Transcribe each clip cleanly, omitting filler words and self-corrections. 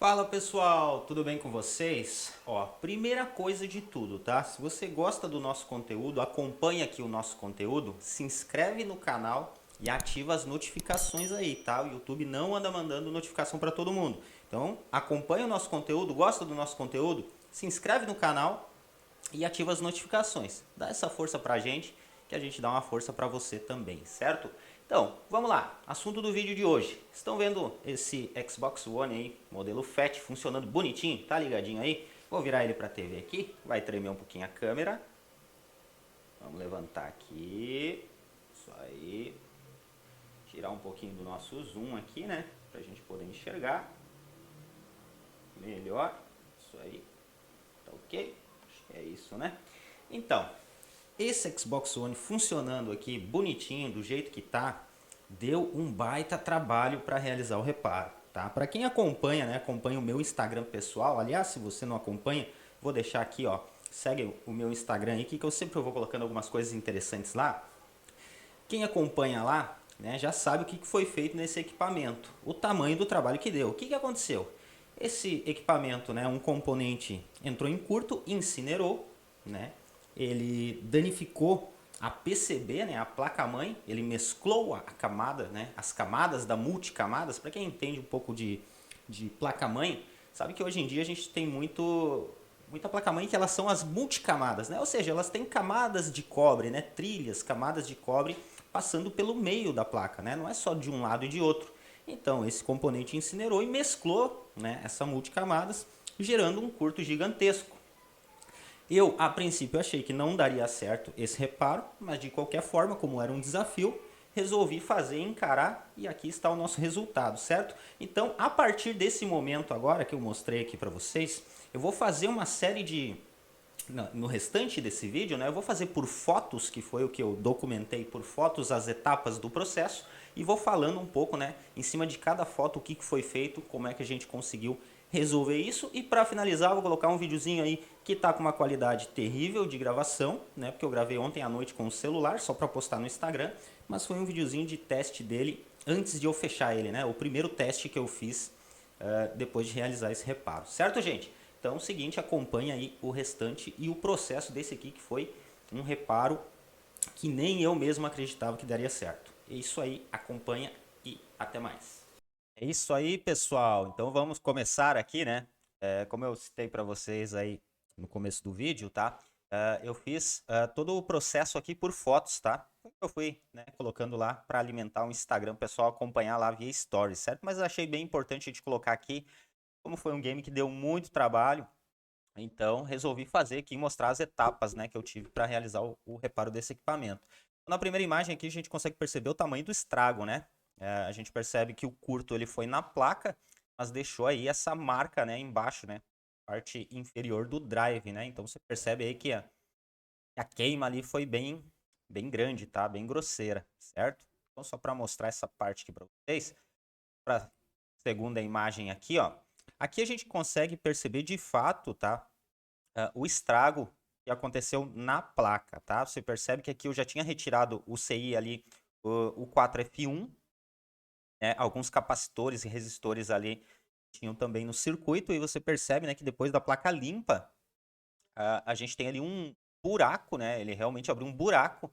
Fala pessoal, tudo bem com vocês? Ó, primeira coisa de tudo, tá? Se você gosta do nosso conteúdo, acompanha aqui o nosso conteúdo, se inscreve no canal e ativa as notificações aí, tá? O YouTube não anda mandando notificação para todo mundo. Então, acompanha o nosso conteúdo, gosta do nosso conteúdo, se inscreve no canal e ativa as notificações. Dá essa força pra gente, que a gente dá uma força pra você também, certo? Então, vamos lá. Assunto do vídeo de hoje. Estão vendo esse Xbox One aí, modelo Fat, funcionando bonitinho? Tá ligadinho aí? Vou virar ele pra TV aqui. Vai tremer um pouquinho a câmera. Vamos levantar aqui. Isso aí. Tirar um pouquinho do nosso zoom aqui, né? Pra gente poder enxergar melhor. Isso aí. Tá ok? Acho que é isso, né? Então, esse Xbox One funcionando aqui bonitinho, do jeito que tá, deu um baita trabalho para realizar o reparo, tá? Para quem acompanha, né, acompanha o meu Instagram pessoal, aliás, se você não acompanha, vou deixar aqui, ó, segue o meu Instagram aí, que eu sempre vou colocando algumas coisas interessantes lá. Quem acompanha lá, né, já sabe o que foi feito nesse equipamento, o tamanho do trabalho que deu. O que aconteceu? Esse equipamento, né, um componente entrou em curto, incinerou, né, ele danificou a PCB, né, a placa-mãe, ele mesclou a camada, né, as camadas da multicamadas. Para quem entende um pouco de placa-mãe, sabe que hoje em dia a gente tem muita placa-mãe que elas são as multicamadas, né? Ou seja, elas têm camadas de cobre, né? Trilhas, camadas de cobre passando pelo meio da placa, né? Não é só de um lado e de outro. Então, esse componente incinerou e mesclou, né, essa multicamadas, gerando um curto gigantesco. Eu, a princípio, achei que não daria certo esse reparo, mas de qualquer forma, como era um desafio, resolvi fazer, encarar, e aqui está o nosso resultado, certo? Então, a partir desse momento agora que eu mostrei aqui para vocês, eu vou fazer uma série de no restante desse vídeo, né, eu vou fazer por fotos, que foi o que eu documentei por fotos, as etapas do processo, e vou falando um pouco, né, em cima de cada foto, o que foi feito, como é que a gente conseguiu resolver isso. E para finalizar, eu vou colocar um videozinho aí que tá com uma qualidade terrível de gravação, né, porque eu gravei ontem à noite com o celular, só para postar no Instagram, mas foi um videozinho de teste dele antes de eu fechar ele, né, o primeiro teste que eu fiz depois de realizar esse reparo, certo, gente? Então, é o seguinte, acompanha aí o restante e o processo desse aqui, que foi um reparo que nem eu mesmo acreditava que daria certo. É isso aí, acompanha e até mais. É isso aí, pessoal. Então vamos começar aqui, né? Como eu citei para vocês aí no começo do vídeo, tá? Eu fiz todo o processo aqui por fotos, tá? Eu fui, né, colocando lá para alimentar o Instagram, o pessoal acompanhar lá via Stories, certo? Mas eu achei bem importante a gente colocar aqui, como foi um game que deu muito trabalho, então resolvi fazer aqui e mostrar as etapas, né, que eu tive para realizar o reparo desse equipamento. Na primeira imagem aqui a gente consegue perceber o tamanho do estrago, né? A gente percebe que o curto ele foi na placa, mas deixou aí essa marca, né, embaixo, né, parte inferior do drive, né? Então você percebe aí que a queima ali foi bem grande, tá? Bem grosseira, certo? Então só para mostrar essa parte aqui para vocês, para segunda imagem aqui, ó. Aqui a gente consegue perceber de fato, tá? O estrago que aconteceu na placa, tá? Você percebe que aqui eu já tinha retirado o CI ali, o 4F1, né? Alguns capacitores e resistores ali tinham também no circuito, e você percebe, né, que depois da placa limpa, a gente tem ali um buraco, né? Ele realmente abriu um buraco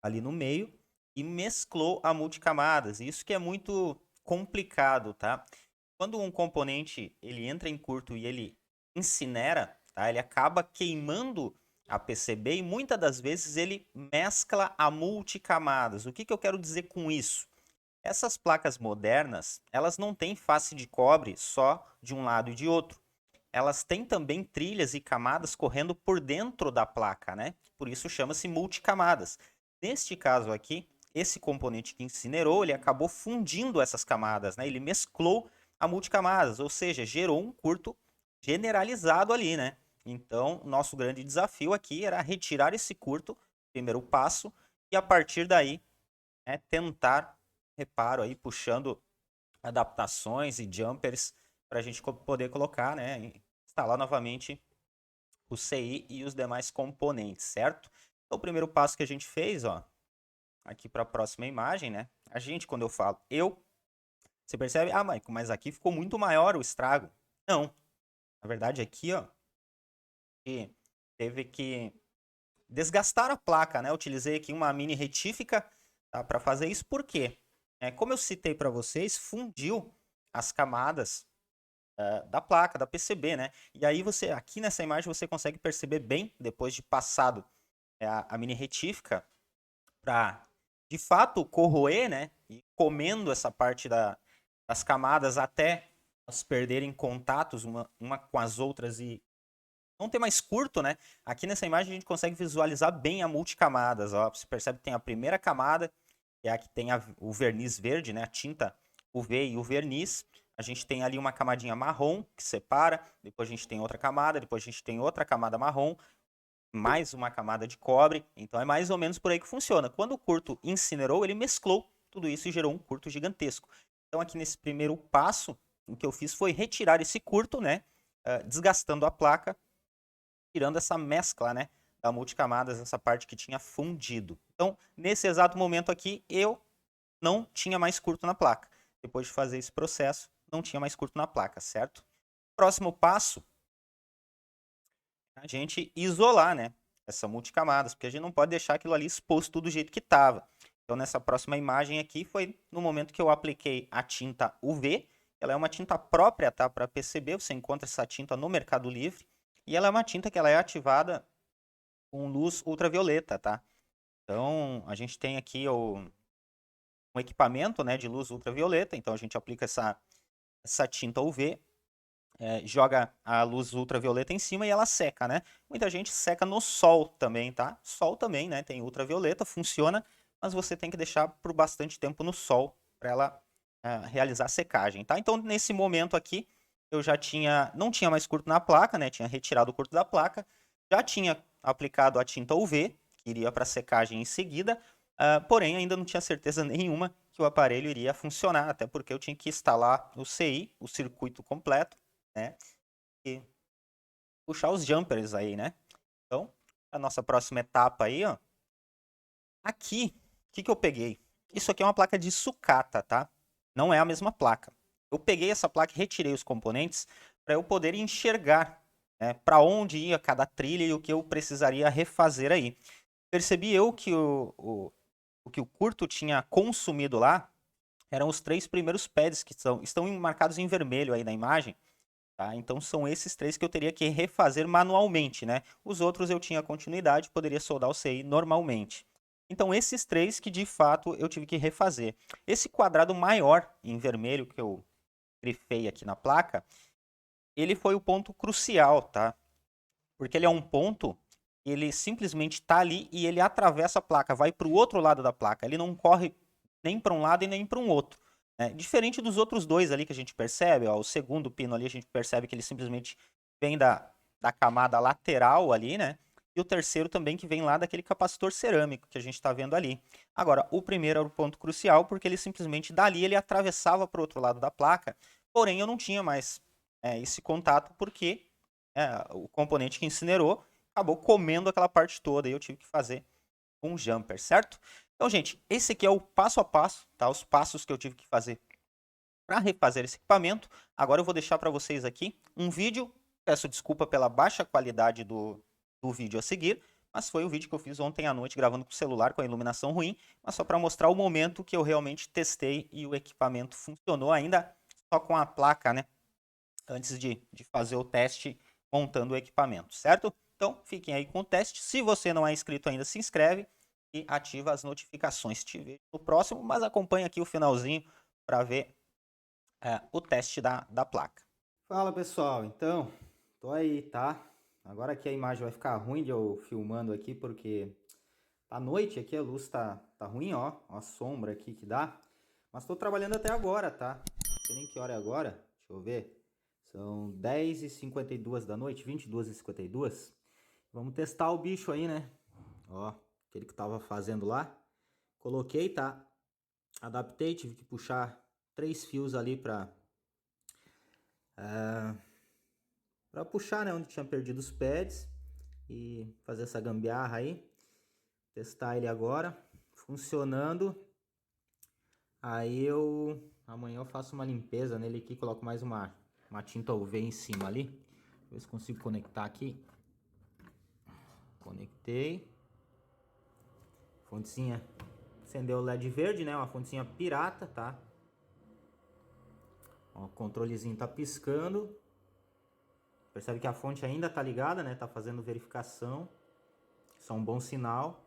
ali no meio e mesclou a multicamadas. Isso que é muito complicado, tá? Quando um componente ele entra em curto e ele incinera, tá? Ele acaba queimando a PCB e muitas das vezes ele mescla a multicamadas. O que eu quero dizer com isso? Essas placas modernas, elas não têm face de cobre só de um lado e de outro. Elas têm também trilhas e camadas correndo por dentro da placa, né? Por isso chama-se multicamadas. Neste caso aqui, esse componente que incinerou, ele acabou fundindo essas camadas, né? Ele mesclou a multicamadas, ou seja, gerou um curto generalizado ali, né? Então, nosso grande desafio aqui era retirar esse curto, primeiro passo, e a partir daí, né, tentar reparo aí, puxando adaptações e jumpers para a gente poder colocar, né, instalar novamente o CI e os demais componentes, certo? Então, o primeiro passo que a gente fez, ó, aqui para a próxima imagem, né? A gente, quando eu falo você percebe, ah, Maicon, mas aqui ficou muito maior o estrago. Não, na verdade aqui, ó, que teve que desgastar a placa, né? Eu utilizei aqui uma mini retífica, tá, para fazer isso. Por quê? Como eu citei para vocês, fundiu as camadas da placa, da PCB, né? E aí você, aqui nessa imagem, você consegue perceber bem, depois de passado a mini retífica, para de fato corroer, né? E comendo essa parte das camadas até elas perderem contatos uma com as outras e não ter mais curto, né? Aqui nessa imagem a gente consegue visualizar bem a multicamadas. Ó. Você percebe que tem a primeira camada, que é a que tem o verniz verde, né? A tinta UV e o verniz. A gente tem ali uma camadinha marrom que separa, depois a gente tem outra camada, depois a gente tem outra camada marrom, mais uma camada de cobre. Então é mais ou menos por aí que funciona. Quando o curto incinerou, ele mesclou tudo isso e gerou um curto gigantesco. Então aqui nesse primeiro passo, o que eu fiz foi retirar esse curto, né? Desgastando a placa, tirando essa mescla, né, da multicamadas, essa parte que tinha fundido. Então, nesse exato momento aqui, eu não tinha mais curto na placa. Depois de fazer esse processo, não tinha mais curto na placa, certo? Próximo passo, a gente isolar, né, essa multicamadas, porque a gente não pode deixar aquilo ali exposto do jeito que estava. Então, nessa próxima imagem aqui, foi no momento que eu apliquei a tinta UV. Ela é uma tinta própria, tá, para PCB. Você encontra essa tinta no Mercado Livre. E ela é uma tinta que ela é ativada com luz ultravioleta, tá? Então, a gente tem aqui um equipamento, né, de luz ultravioleta. Então, a gente aplica essa tinta UV, joga a luz ultravioleta em cima e ela seca, né? Muita gente seca no sol também, tá? Sol também, né? Tem ultravioleta, funciona, mas você tem que deixar por bastante tempo no sol para ela realizar a secagem, tá? Então, nesse momento aqui, eu já não tinha mais curto na placa, né? Tinha retirado o curto da placa, já tinha aplicado a tinta UV, que iria para secagem em seguida, porém ainda não tinha certeza nenhuma que o aparelho iria funcionar, até porque eu tinha que instalar o CI, o circuito completo, né? E puxar os jumpers aí, né? Então, a nossa próxima etapa aí, ó. Aqui, o que eu peguei? Isso aqui é uma placa de sucata, tá? Não é a mesma placa. Eu peguei essa placa e retirei os componentes para eu poder enxergar, né, para onde ia cada trilha e o que eu precisaria refazer aí. Percebi eu que o que o curto tinha consumido lá eram os 3 primeiros pads que estão marcados em vermelho aí na imagem. Tá? Então são esses 3 que eu teria que refazer manualmente, né? Os outros eu tinha continuidade, poderia soldar o CI normalmente. Então esses 3 que de fato eu tive que refazer. Esse quadrado maior em vermelho que eu grifei aqui na placa, ele foi o ponto crucial, tá? Porque ele é um ponto, ele simplesmente está ali e ele atravessa a placa, vai para o outro lado da placa. Ele não corre nem para um lado e nem para um outro. Né? Diferente dos outros dois ali que a gente percebe, ó, o segundo pino ali a gente percebe que ele simplesmente vem da camada lateral ali, né? E o terceiro também que vem lá daquele capacitor cerâmico que a gente está vendo ali. Agora, o primeiro era o ponto crucial porque ele simplesmente dali ele atravessava para o outro lado da placa, porém eu não tinha mais esse contato porque o componente que incinerou acabou comendo aquela parte toda e eu tive que fazer um jumper, certo? Então, gente, esse aqui é o passo a passo, tá? Os passos que eu tive que fazer para refazer esse equipamento. Agora eu vou deixar para vocês aqui um vídeo. Peço desculpa pela baixa qualidade do vídeo a seguir, mas foi o vídeo que eu fiz ontem à noite gravando com o celular com a iluminação ruim, mas só para mostrar o momento que eu realmente testei e o equipamento funcionou ainda só com a placa, né? Antes de fazer o teste montando o equipamento, certo? Então, fiquem aí com o teste. Se você não é inscrito ainda, se inscreve e ativa as notificações. Te vejo no próximo, mas acompanhe aqui o finalzinho para ver o teste da placa. Fala pessoal, então, tô aí, tá? Agora aqui a imagem vai ficar ruim de eu filmando aqui, porque tá noite aqui, a luz tá ruim, ó a sombra aqui que dá. Mas tô trabalhando até agora, tá? Não sei nem que hora é agora, deixa eu ver. São 10h52 da noite, 22h52. Vamos testar o bicho aí, né? Ó, aquele que tava fazendo lá. Coloquei, tá? Adaptei, tive que puxar 3 fios ali pra puxar, né? Onde tinha perdido os pads. E fazer essa gambiarra aí. Testar ele agora. Funcionando. Aí amanhã eu faço uma limpeza nele aqui, coloco mais uma uma tinta UV em cima ali. Deixa eu ver se consigo conectar aqui. Conectei. Fontezinha, acendeu o LED verde, né? Uma fontezinha pirata, tá? Ó, o controlezinho tá piscando. Percebe que a fonte ainda tá ligada, né? Tá fazendo verificação. Isso é um bom sinal.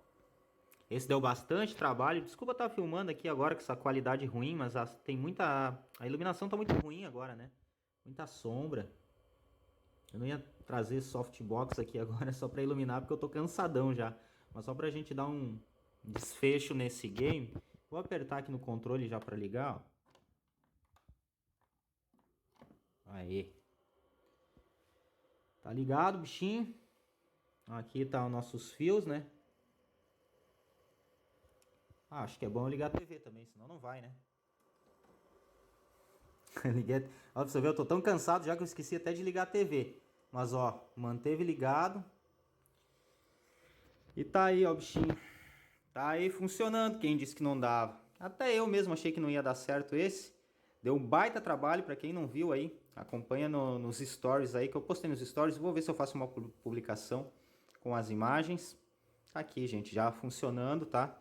Esse deu bastante trabalho. Desculpa estar filmando aqui agora com essa qualidade ruim, mas tem muita... A iluminação tá muito ruim agora, né? Muita sombra. Eu não ia trazer softbox aqui agora só para iluminar, porque eu tô cansadão já. Mas só pra gente dar um desfecho nesse game. Vou apertar aqui no controle já para ligar, ó. Aí. Tá ligado, bichinho? Aqui tá os nossos fios, né? Ah, acho que é bom eu ligar a TV também, senão não vai, né? Liguei. Ó, pra você ver, eu tô tão cansado já que eu esqueci até de ligar a TV. Mas ó, manteve ligado. E tá aí, ó, bichinho. Tá aí funcionando. Quem disse que não dava? Até eu mesmo achei que não ia dar certo esse. Deu um baita trabalho, pra quem não viu aí. Acompanha nos stories aí, que eu postei nos stories. Vou ver se eu faço uma publicação com as imagens. Tá aqui, gente, já funcionando, tá?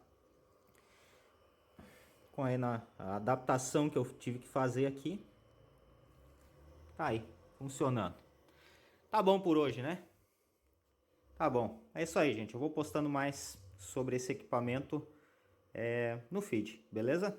Com aí a adaptação que eu tive que fazer aqui. Tá aí, funcionando. Tá bom por hoje, né? Tá bom. É isso aí, gente. Eu vou postando mais sobre esse equipamento no feed, beleza?